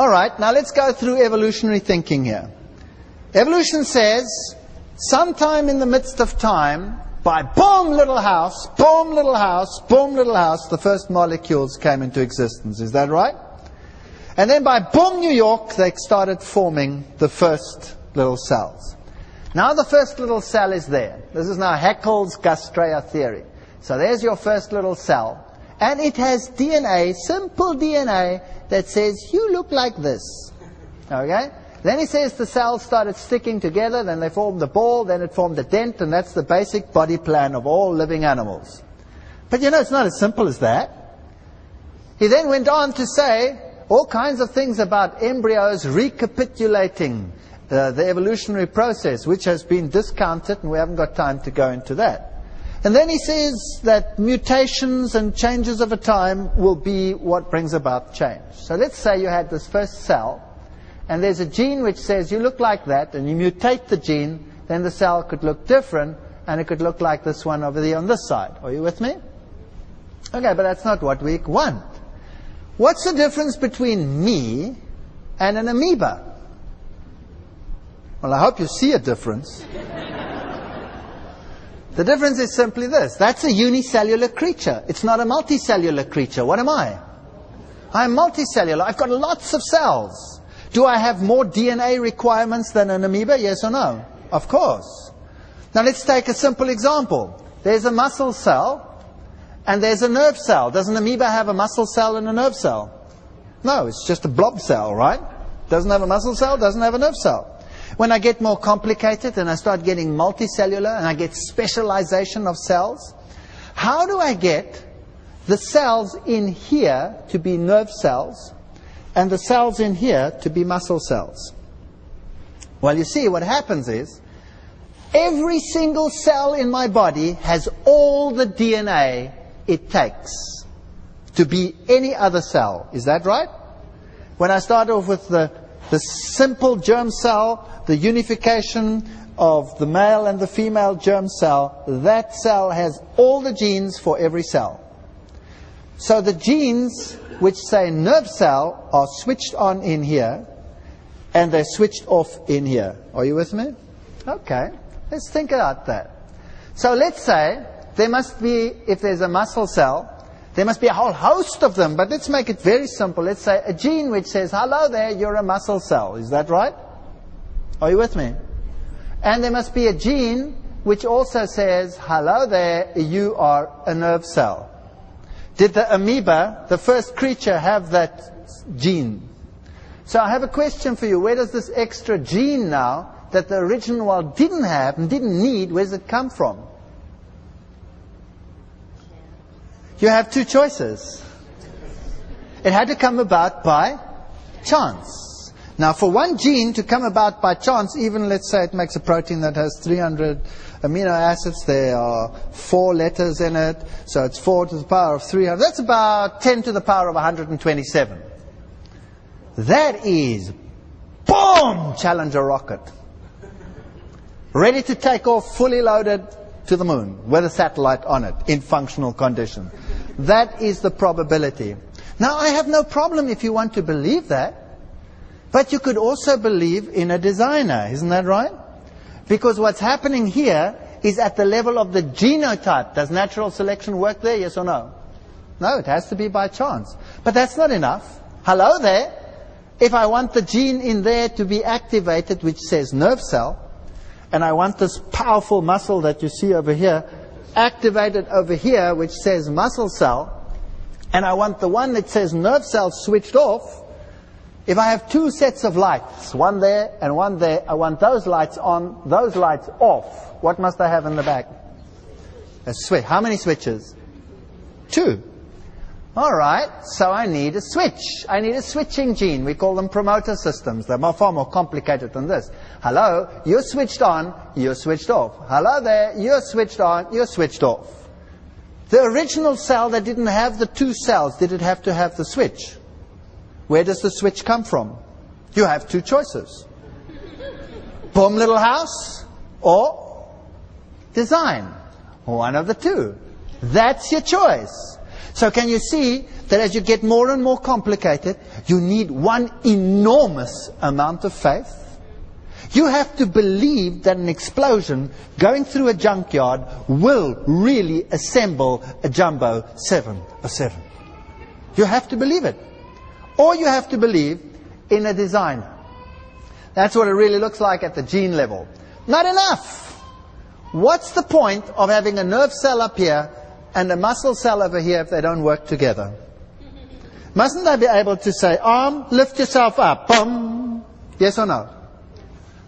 All right, now let's go through evolutionary thinking here. Evolution says, sometime in the midst of time, by boom, little house, boom, little house, boom, little house, the first molecules came into existence. Is that right? And then by boom, New York, they started forming the first little cells. Now the first little cell is there. This is now Haeckel's gastraea theory. So there's your first little cell. And it has DNA, simple DNA, that says, you look like this. Okay? Then he says the cells started sticking together, then they formed a ball, then it formed a dent, and that's the basic body plan of all living animals. But you know, it's not as simple as that. He then went on to say all kinds of things about embryos recapitulating the evolutionary process, which has been discounted, and we haven't got time to go into that. And then he says that mutations and changes over time will be what brings about change. So let's say you had this first cell, and there's a gene which says you look like that, and you mutate the gene, then the cell could look different, and it could look like this one over there on this side. Are you with me? Okay, but that's not what we want. What's the difference between me and an amoeba? Well, I hope you see a difference. The difference is simply this. That's a unicellular creature. It's not a multicellular creature. What am I? I'm multicellular. I've got lots of cells. Do I have more DNA requirements than an amoeba? Yes or no? Of course. Now let's take a simple example. There's a muscle cell and there's a nerve cell. Does an amoeba have a muscle cell and a nerve cell? No, it's just a blob cell, right? Doesn't have a muscle cell, doesn't have a nerve cell. When I get more complicated and I start getting multicellular and I get specialization of cells, how do I get the cells in here to be nerve cells and the cells in here to be muscle cells? Well, you see, what happens is every single cell in my body has all the DNA it takes to be any other cell. Is that right? When I start off with the simple germ cell, the unification of the male and the female germ cell, that cell has all the genes for every cell. So the genes which say nerve cell are switched on in here, and they're switched off in here. Are you with me? Okay, let's think about that. So let's say there must be, if there's a muscle cell, there must be a whole host of them, but let's make it very simple. Let's say a gene which says, hello there, you're a muscle cell. Is that right? Are you with me? And there must be a gene which also says, hello there, you are a nerve cell. Did the amoeba, the first creature, have that gene? So I have a question for you. Where does this extra gene now, that the original one didn't have and didn't need, where does it come from? You have two choices. It had to come about by chance. Now, for one gene to come about by chance, even let's say it makes a protein that has 300 amino acids, there are 4 letters in it, so it's 4 to the power of 300. That's about 10 to the power of 127. That is, boom, Challenger rocket. Ready to take off, fully loaded to the moon, with a satellite on it, in functional condition. That is the probability. Now, I have no problem if you want to believe that. But you could also believe in a designer, isn't that right? Because what's happening here is at the level of the genotype. Does natural selection work there, yes or no? No, it has to be by chance. But that's not enough. Hello there. If I want the gene in there to be activated, which says nerve cell, and I want this powerful muscle that you see over here, activated over here, which says muscle cell, and I want the one that says nerve cell switched off, if I have 2 sets of lights, one there and one there, I want those lights on, those lights off. What must I have in the back? A switch. How many switches? 2. All right, so I need a switch. I need a switching gene. We call them promoter systems. They're far more complicated than this. Hello, you're switched on, you're switched off. Hello there, you're switched on, you're switched off. The original cell that didn't have the 2 cells, did it have to have the switch? Where does the switch come from? You have 2 choices. Boom, little house, or design. One of the 2. That's your choice. So can you see that as you get more and more complicated, you need one enormous amount of faith. You have to believe that an explosion going through a junkyard will really assemble a jumbo 707. You have to believe it. Or you have to believe in a designer. That's what it really looks like at the gene level. Not enough. What's the point of having a nerve cell up here and a muscle cell over here if they don't work together? Mustn't I be able to say, arm, lift yourself up, boom? Yes or no?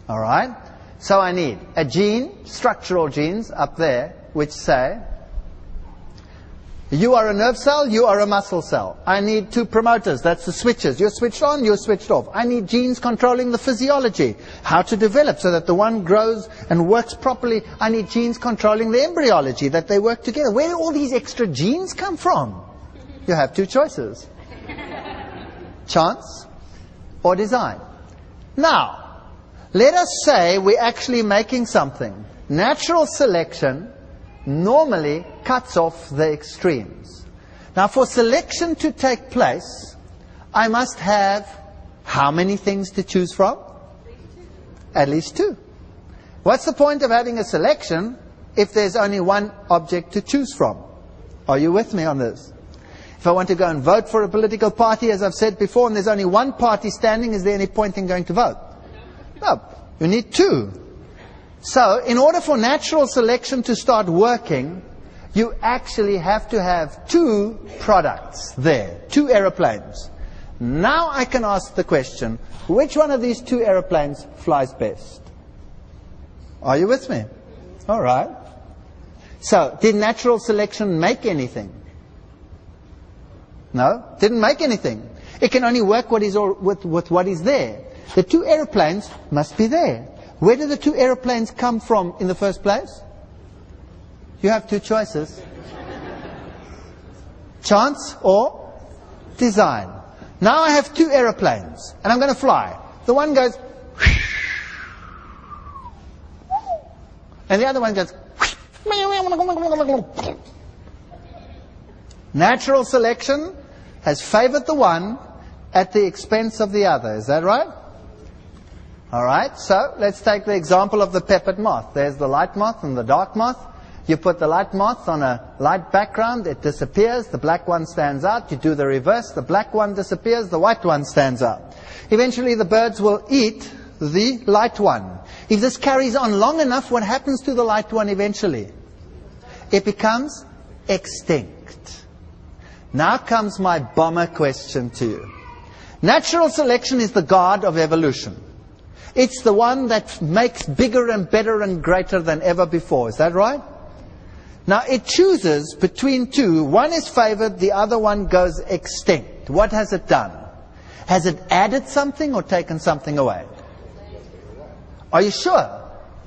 All right. So I need a gene, structural genes up there, which say, you are a nerve cell, you are a muscle cell. I need two promoters, that's the switches. You're switched on, you're switched off. I need genes controlling the physiology, how to develop so that the one grows and works properly. I need genes controlling the embryology, that they work together. Where do all these extra genes come from? You have two choices. Chance or design. Now, let us say we're actually making something. Natural selection normally cuts off the extremes. Now, for selection to take place, I must have how many things to choose from? At least two. What's the point of having a selection if there's only one object to choose from? Are you with me on this? If I want to go and vote for a political party, as I've said before, and there's only one party standing, is there any point in going to vote? No, you need two. So, in order for natural selection to start working, you actually have to have two products there, two aeroplanes. Now I can ask the question, which one of these two aeroplanes flies best? Are you with me? All right. So, did natural selection make anything? No, didn't make anything. It can only work with what is there. The two aeroplanes must be there. Where do the two aeroplanes come from in the first place? You have two choices. Chance or design. Now I have two aeroplanes, and I'm going to fly. The one goes, and the other one goes. Natural selection has favored the one at the expense of the other. Is that right? All right, so let's take the example of the peppered moth. There's the light moth and the dark moth. You put the light moth on a light background, it disappears, the black one stands out. You do the reverse, the black one disappears, the white one stands out. Eventually the birds will eat the light one. If this carries on long enough, what happens to the light one eventually? It becomes extinct. Now comes my bomber question to you. Natural selection is the god of evolution. It's the one that makes bigger and better and greater than ever before. Is that right? Now it chooses between two. One is favored, the other one goes extinct. What has it done? Has it added something or taken something away? Are you sure?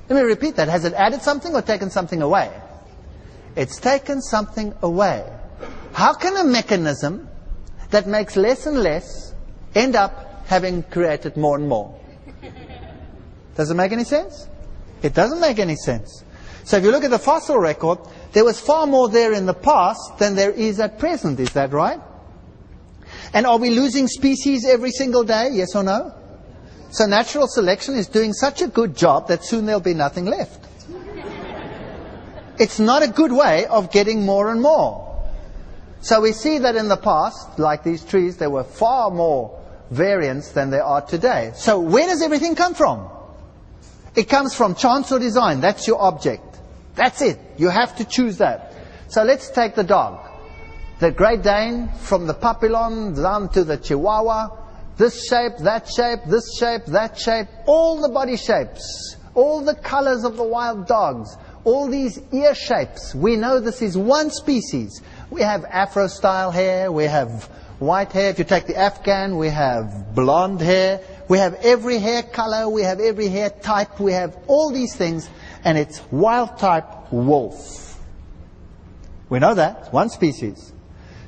Let me repeat that. Has it added something or taken something away? It's taken something away. How can a mechanism that makes less and less end up having created more and more? Does it make any sense? It doesn't make any sense. So if you look at the fossil record, there was far more there in the past than there is at present. Is that right? And are we losing species every single day? Yes or no? So natural selection is doing such a good job that soon there'll be nothing left. It's not a good way of getting more and more. So we see that in the past, like these trees, there were far more variants than there are today. So where does everything come from? It comes from chance or design. That's your object. That's it. You have to choose that. So let's take the dog. The Great Dane, from the Papillon down to the Chihuahua. This shape, that shape, this shape, that shape. All the body shapes. All the colors of the wild dogs. All these ear shapes. We know this is one species. We have Afro-style hair. We have white hair. If you take the Afghan, we have blonde hair. We have every hair color, we have every hair type, we have all these things, and it's wild type wolf. We know that, one species.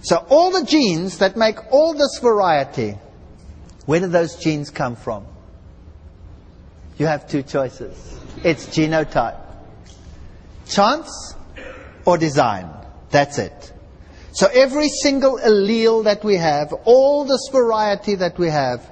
So all the genes that make all this variety, where do those genes come from? You have two choices. It's genotype. Chance or design. That's it. So every single allele that we have, all this variety that we have,